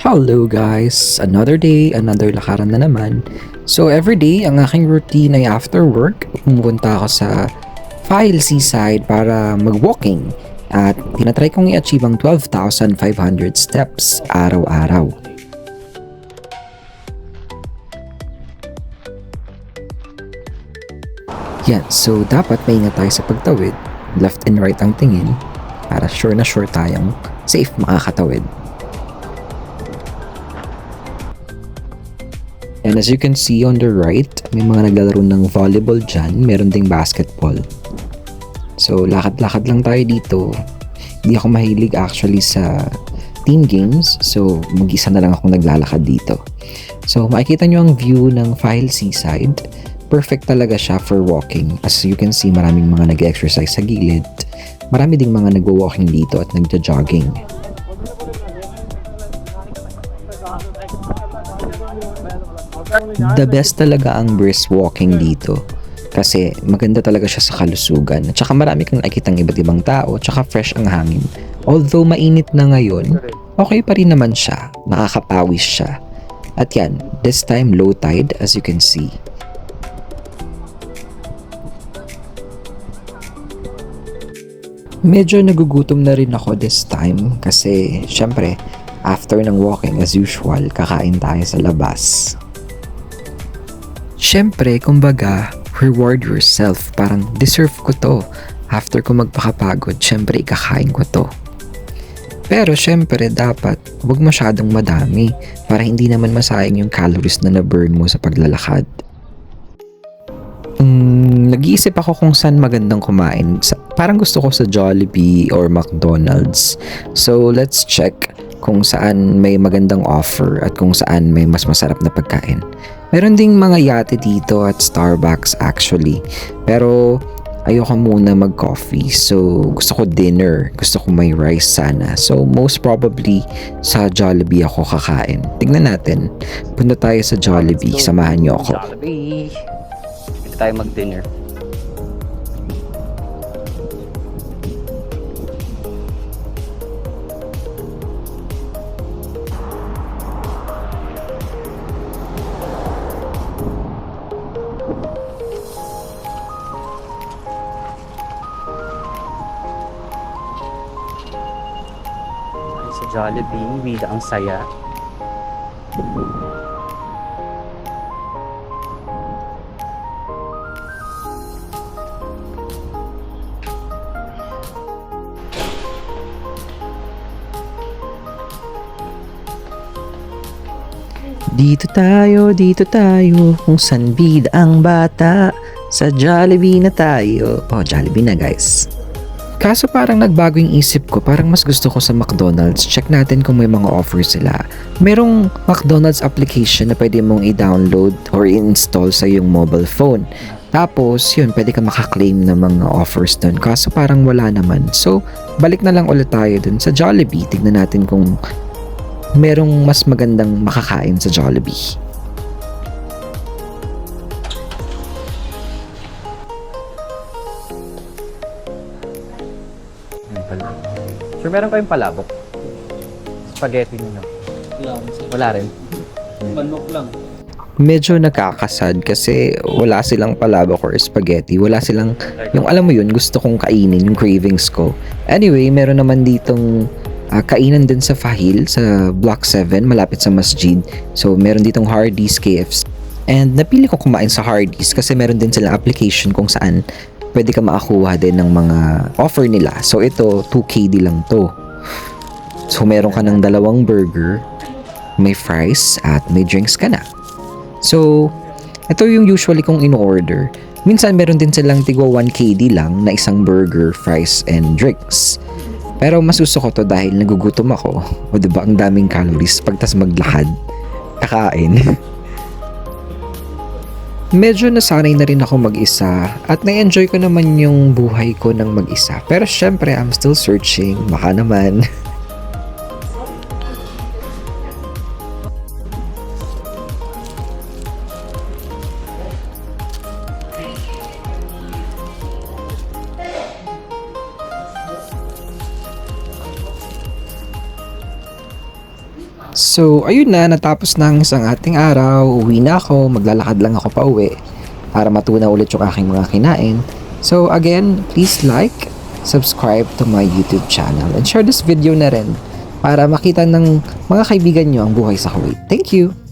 Hello guys! Another day, another lakaran na naman. So everyday, ang aking routine ay after work, pumunta ako sa File Seaside para mag-walking at tinatry kong i-achieve ang 12,500 steps araw-araw. Yan, so dapat maingat tayo sa pagtawid, left and right ang tingin para sure na sure tayong safe makakatawid. And as you can see on the right, may mga naglalaro ng volleyball dyan, meron ding basketball. So lakad-lakad lang tayo dito. Hindi ako mahilig actually sa team games, so mag-isa na lang ako naglalakad dito. So makikita nyo ang view ng File Seaside. Perfect talaga siya for walking. As you can see, maraming mga nag-exercise sa gilid. Marami ding mga nagwo-walking dito at nagja-jogging. The best talaga ang brisk walking dito kasi maganda talaga siya sa kalusugan at saka marami kang nakikitang iba't ibang tao at saka fresh ang hangin. Although mainit na ngayon, okay pa rin naman siya, nakakapawis siya. At yan, this time low tide as you can see. Medyo nagugutom na rin ako this time kasi syempre after ng walking as usual kakain tayo sa labas. Syempre, kumbaga, reward yourself. Parang deserve ko to. After ko magpakapagod, syempre ikakain ko to. Pero syempre, dapat huwag masyadong madami para hindi naman masayang yung calories na na-burn mo sa paglalakad. Nag-iisip ako kung saan magandang kumain. Parang gusto ko sa Jollibee or McDonald's. So, let's check kung saan may magandang offer at kung saan may mas masarap na pagkain. Meron ding mga yate dito at Starbucks actually. Pero ayoko muna mag-coffee. So gusto ko dinner. Gusto ko may rice sana. So most probably sa Jollibee ako kakain. Tignan natin. Punta tayo sa Jollibee. Samahan niyo ako. Jollibee. Pwede tayo mag-dinner. Sa Jollibee, vida ang saya. Dito tayo, kung saan bida ang bata. Sa Jollibee na tayo. Oh, Jollibee na guys. Kaso parang nagbago yung isip ko, parang mas gusto ko sa McDonald's. Check natin kung may mga offer sila. Merong McDonald's application na pwede mong i-download or i-install sa yung mobile phone. Tapos, yun, pwede ka makaklaim ng mga offers dun. Kaso parang wala naman. So, balik na lang ulit tayo dun sa Jollibee. Tignan natin kung merong mas magandang makakain sa Jollibee. Sure, meron kayong palabok? Spaghetti nyo. Wala rin. Manok lang. Medyo nakakasad kasi wala silang palabok or spaghetti. Wala silang, yung alam mo yun, gusto kong kainin, yung cravings ko. Anyway, meron naman ditong kainan din sa Fahil, sa Block 7, malapit sa Masjid. So, meron ditong Hardee's, KFC. And napili ko kumain sa Hardee's kasi meron din silang application kung saan pwede ka makakuha din ng mga offer nila. So, ito, 2KD lang to. So, meron ka ng dalawang burger, may fries, at may drinks ka na. So, ito yung usually kong in-order. Minsan, meron din silang tigwa 1KD lang na isang burger, fries, and drinks. Pero mas gusto ko to dahil nagugutom ako. O diba, ang daming calories pagtas maglakad, kakain. Medyo nasanay na rin ako mag-isa at na-enjoy ko naman yung buhay ko ng mag-isa. Pero syempre, I'm still searching. Baka naman. So, ayun na, natapos na ang isang ating araw. Uwi na ako, maglalakad lang ako pa uwi para matunaw ulit yung aking mga kinain. So, again, please like, subscribe to my YouTube channel, and share this video na rin para makita ng mga kaibigan nyo ang buhay sa Kuwait. Thank you!